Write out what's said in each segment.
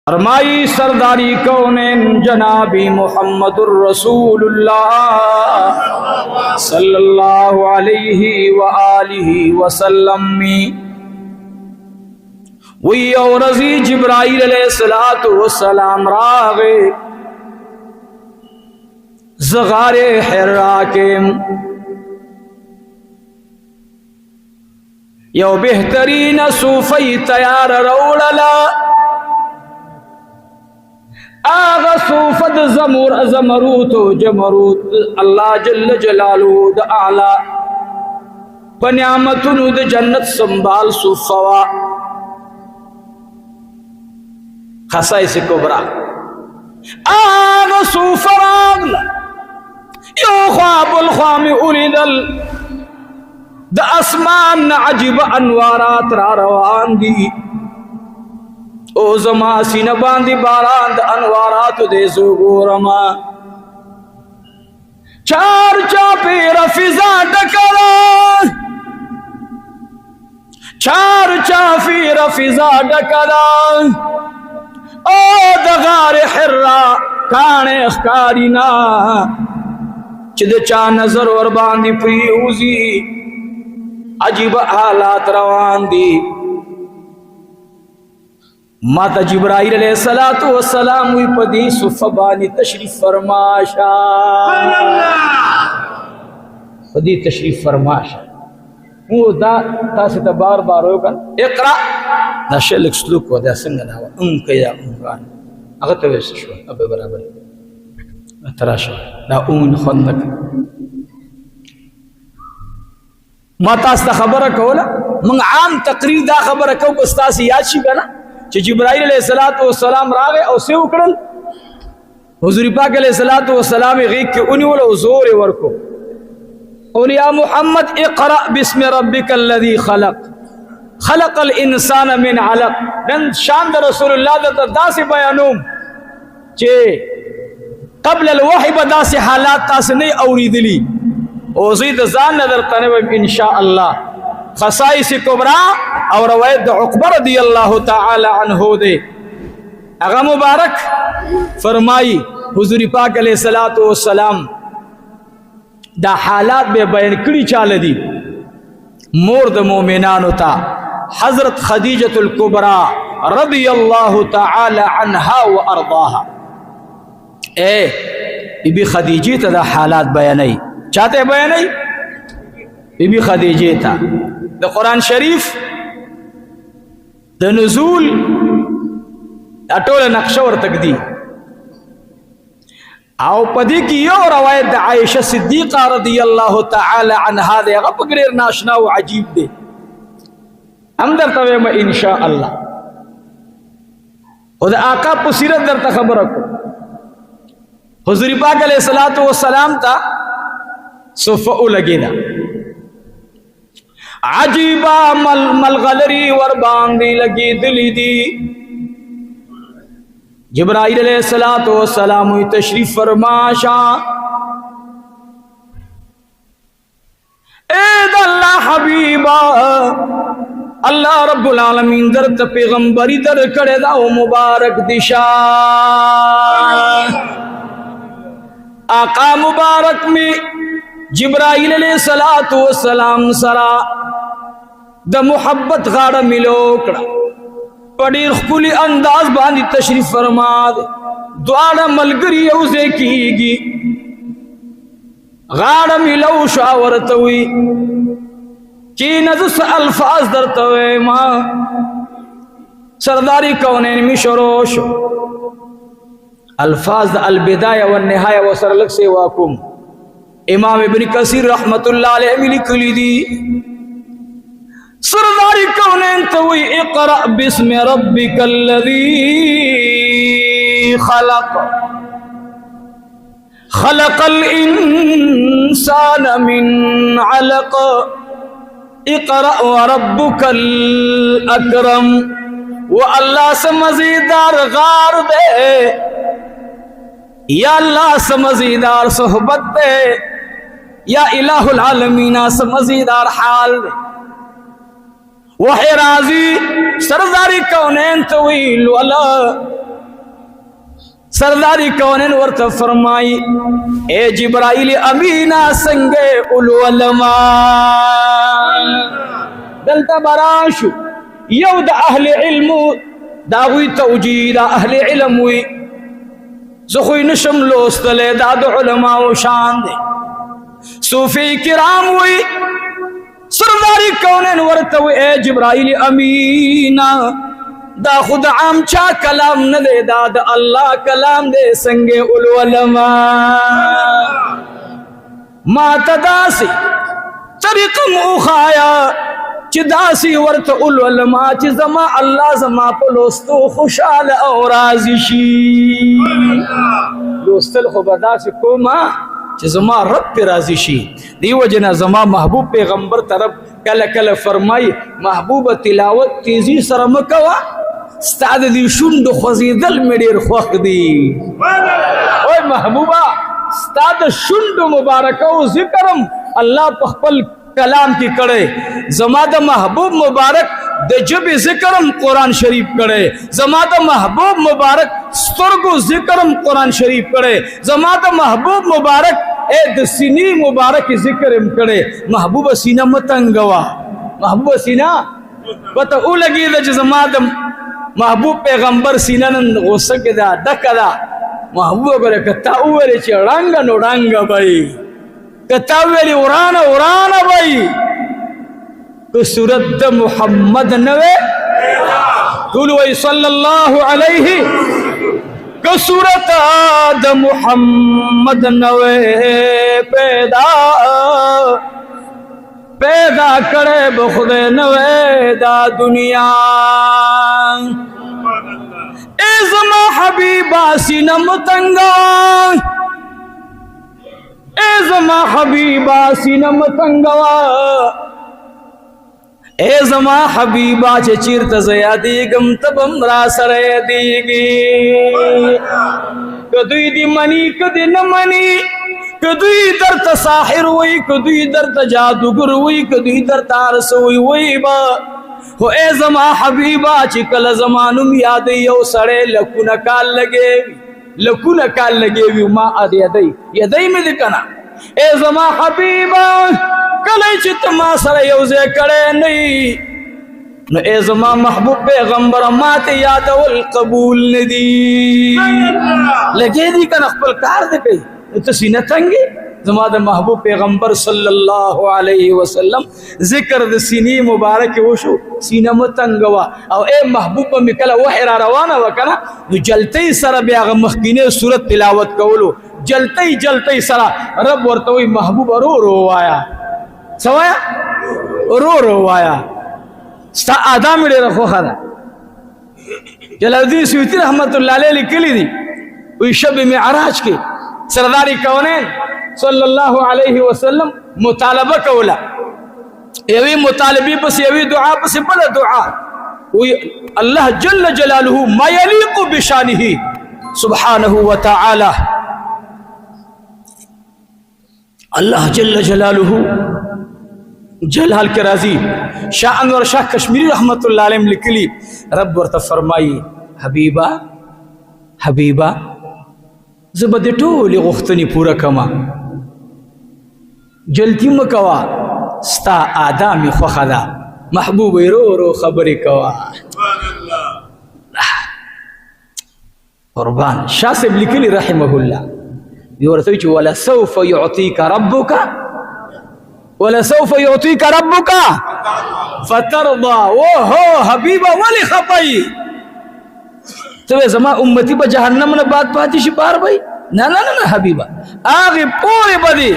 फरमाई सरदारी कौनैन जनाबी मुहम्मदुर रसूलुल्लाह सल्लल्लाहु अलैहि व आलिहि वसल्लम में वही और रजी जिब्राइल अलैहिस्सलातु वस्सलाम रागे ज़गारे हिरा के यो बेहतरीन सूफी तैयार रौड़ला आगा सूफद ज़मरूत जमरूत अल्लाह जल्ल जलालुहु द आला पन्यामतुनु द जन्नत संभाल सूफवा खसाइस कुबरा आगा सूफरागला यो ख्वाबुल ख्वामी उलिदल द आसमान अजीब अनवारात रा रवान दी ओ जमा सीना बांधी बारान द अनवारात दे ज़ुगोरमा चार चापे रफिजा डकरा चार चाफी रफिजा डकरा ओ दगार हिर्रा काने अखकारिना चिद चा नजर और बांधी प्रियूजी अजीब हालात रवान दी माता जिब्राइल अलैहिस्सलातु वस्सलाम हुई पदी सुफबानी तशरीफ फरमाशा पदी तशरीफ फरमाशा वो दा तासे त बार बार होगा इकरा नशल स्लूक वदा संगना कया उनगान अगत वैस शो अब बराबर तराशो ला उन खंदक माता स्त खबर कोला मंग आम तकरीर दा खबर को उस्ताद याद शी बना कि जिब्राइल अलैहिस्सलातु वस्सलाम रागे और से उकड़ल हुजूर पाक अलैहिस्सलातु वस्सलाम गीक के उनी वला जोर वरको और या मोहम्मद इक़रा बिस्मि रब्बिकल लज़ी खलक खलकल इंसान मिन अलक नन शान रसूलुल्लाह दा से बयानुम जे قبل الوحي बदा से हालात तास नहीं औरीदली और ज़ीद जान नजर तने इंशाअल्लाह खसाइस कुबरा और रवायत उक़बा रदियल्लाहु ताला अन्हु दे अगा मुबारक फरमाई हुजूर पाक अलैहिस्सलातु वस्सलाम दा हालात में बयान करी चाल दी मोर द मोमिनान ता हजरत खदीजतुल कुबरा रदियल्लाहु ताला अन्हा व अर्दाहा ए बीबी खदीजे ता हालात बयानई चाहते बयानई बीबी खदीजे ता द कुरान शरीफ द नुज़ूल अटोल नक्शा और तकदी आओ पदी की यो रवायत द आयशा सिद्दीक़ा रदियल्लाहु ताला अन्हा दे गपगरेर नाशना व अजीब दे अंदर तवे में इंशाअल्लाह और आका पुसीरत दर खबर को हुजूर पाक अलैहिस्सलातु वस्सलाम ता सुफ़ा लगेदा अजीबा मलगलरी वर बांधी लगी दिली दी जिब्राइल अलैहिस्सलातु वस्सलाम हुई तशरीफ फरमाशा ए अल्लाह हबीबा अल्लाह रब्बुल आलमीन दर त पैगंबरी दर करे दा मुबारक दिशा आका मुबारक में जिब्राइल अलैहिस्सलातु वस्सलाम सरा द मोहब्बत गाड़ा मिलोकड़ा बड़ी खुली अंदाज बांधी तशरीफ फरमा दे द्वारा मलगरी उसे कीगी गाड़ा मिलो शावरत हुई की नज़ुस अल्फाज दरतवे माँ सरदारी कौनैन में शरोश अल्फाज अलबिदाया व निहाया व सरलक से वाकुम इमाम इब्न कसीर रहमतुल्लाह अलैहि में लिख ली दी सरदारी कौनैन तो हुई इक़रा बिस्मि रब्बिकल लज़ी खलक खलकल इंसान मिन अलक इक़रा व रब्बुकल अकरम वो अल्लाह से मज़ीदार गार दे या अल्लाह से मज़ीदार सोहबत दे या इलाहुल आलमीना से मज़ीदार हाल दे वह राजी सरदारी कौनैन तवील वाला सरदारी कौनैन ورته فرمائی اے جبرائیل امینا سنگے العلماء دلتا براشو یو دا اہل علم داوی توجید اہل علم وی زخوی نشم لوستلے دا دا علماء شان دے صوفی کرام وی سرداری کونین ورتو اے جبرائیل امینا دا خود عام چا کلام ندے دا دا اللہ کلام دے سنگے العلماء ما تداسی طریق موخایا چی داسی ورت العلماء چی زما اللہ زما پلوستو خوشحال او راضی شی لوستل خوبدا سی کوما چی زما رب پی راضی شی دیو جنا زما محبوب پیغمبر طرف کل کل فرمائی محبوب تلاوت تیزی سرمکوا استاد دی شند خوزیدل میڈیر خوخ دی اوے محبوبہ استاد شند مبارکو ذکرم اللہ پخپل کلام کی کڑے زما دا محبوب مبارک د جب ذکرم قرآن شریف کڑے زما دا محبوب مبارک سترگو ذکرم قرآن شریف کڑے زما دا محبوب مبارک اے د سینی مبارک ذکرم کڑے محبوب سینہ متنگوا محبوب سینہ پتہ او لگی دا زما دا محبوب پیغمبر سینہ نن غصہ کے دا ڈکا دا محبوب کرے کتا اوے چی رنگا نو رنگا بھائی کتاویلی ورانا ورانا بھائی تو صورت محمد نوے قولوا صلی اللہ علیہ کہ صورت محمد نوے پیدا کرے بخود نوے دا دنیا اے زما حبیبہ سینہ متنگا اے زما حبیبہ سینہ متنگوا اے زما حبیبہ چے چیرت زیادیگم تبم را سریدیگی کدوی دی منی کدی نمانی کدوی در تساحر وی کدوی در تجادگر وی کدوی در تارس وی با ہو اے زما حبیبہ چے کل زمانم یادی یو سڑے لکو نکال لگے لکو نکال لگے وی ما آدھ یدائی میں دکنا اے زما حبیبہ کلی چت ما سر یوزے کڑے نہیں نو اے زما محبوب پیغمبر مات یاد والقبول ندی لگے دی کن اخبر کار دے کئی تو سینہ تنگی زما دا محبوب پیغمبر صلی اللہ علیہ وسلم ذکر دا سینی مبارک وشو سینہ متنگوا او اے محبوب مکلا وحی را روانا وکنا نو جلتی سر بیاغ مخکینے صورت تلاوت کولو جلتی سر رب ورطوی محبوب رو رو آیا سوایا رو رو آیا ستا آدم اڑے رکھو خدا جلال الدین سیوطی رحمت اللہ علیہ لکلی دی وی شب معراج کے سرداری کونین صلی اللہ علیہ وسلم مطالبہ کولا یوی مطالبی پس یوی دعا پس بڑا دعا اللہ جل جلالہ ما یلیق بشانہ سبحانہ وتعالی اللہ جل جلالہ جلال کے راضی شاہ انور شاہ کشمیری رحمت اللہ علیہ لکلی رب ورطا فرمائی حبیبہ زبد ٹولی غختنی پورا کما جلتی مکوا ستا آدامی خوخدا محبوب رو رو خبری کوا قربان شاہ سے لکلی رحمہ اللہ يورثوك ولسوف يعطيك ربك فترضى وهو حبيبا ولي خطي تو زما امتی با جہنم نے بات پاتی شپار بھائی نا حبیبا آغی پوری بدی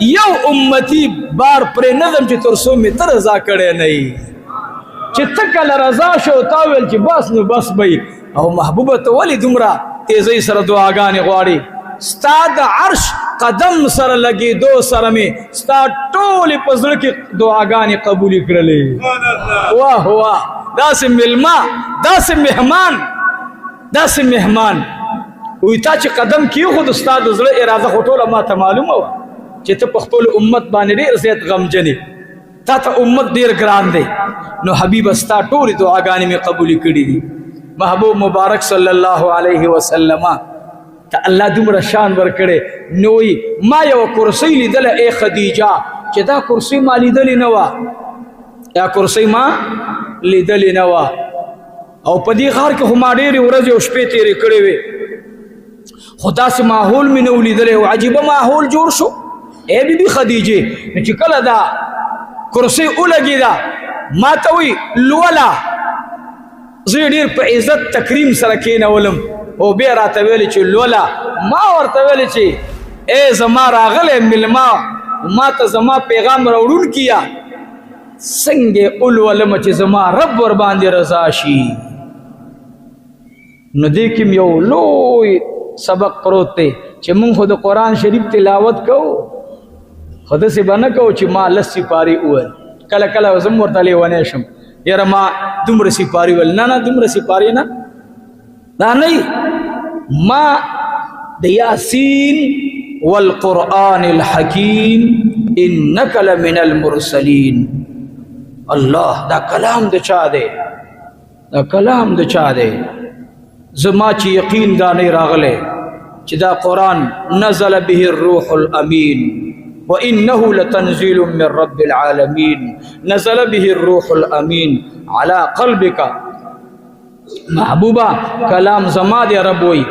یو امتی بار پر نظم چی ترسو میں ترزا کڑے نہیں چی تکل رضا شو تاویل چی بس نو بس بھائی او محبوبت ولی دمرا تیزی سر دعاگانی غواری ستا دا عرش قدم سر لگی دو سر میں ستا ٹولی پزر کی دعاگانی قبولی کرلی واہ واہ دا سے ملما دا سے مہمان ویتا چی قدم کیو خود استاد ازر ارادہ خطول ما تا معلوم ہوا چی تا پختول امت بانی دیر زیت غم جنی تا امت دیر گران دے نو حبیب استا ٹولی دعاگانی میں قبولی کری دی محبوب مبارک صلی اللہ علیہ وسلم ته الله دومره شان ورکړی نو وی ما یو کرسۍ لیدله ای خدیجه چې دا کرسۍ ما لیدلې نه وه دا کرسۍ ما لیدلې نه وه او په دې غار کې خو ما ډېرې ورځې او شپې تېرې کړې وې خو داسې ماحول مې نه و لیدلی او عجیبه ماحول جوړ شو ای بی بی خدیجې نو چې کله دا کرسۍ ولګېده ما ته وی لوله زه ډېر په عزت تکریم سره کېنولم او بیا راته ویلې چې لوله ما ورته ویلې چې ای زما راغلی مېلمه ما ته زما پیغام راوړونکي یا څنګه ولولم چې زما رب ور باندې رضا شي نو دې کې یو لوی سبق پروت دی چې مونږ خو د قرآن شریف تلاوت کوو خو داسې به نه کوو چې ما لس سپارې وویل کله کله زه ورته لیونی شم یاره ما دومره سپارې ویل نه نه دومره سپارې نه دا نه ما د یاسین والقرآن الحکیم انک لمن المرسلین الله دا کلام د چا دی دا کلام د چا دی زما چې یقین دا نه راغلی چې دا قرآن نزل به الروح الامین وانه لتنزيل من رب العالمین نزل به الروح الامین على قلبك محبوبہ کلام زما دی رب وی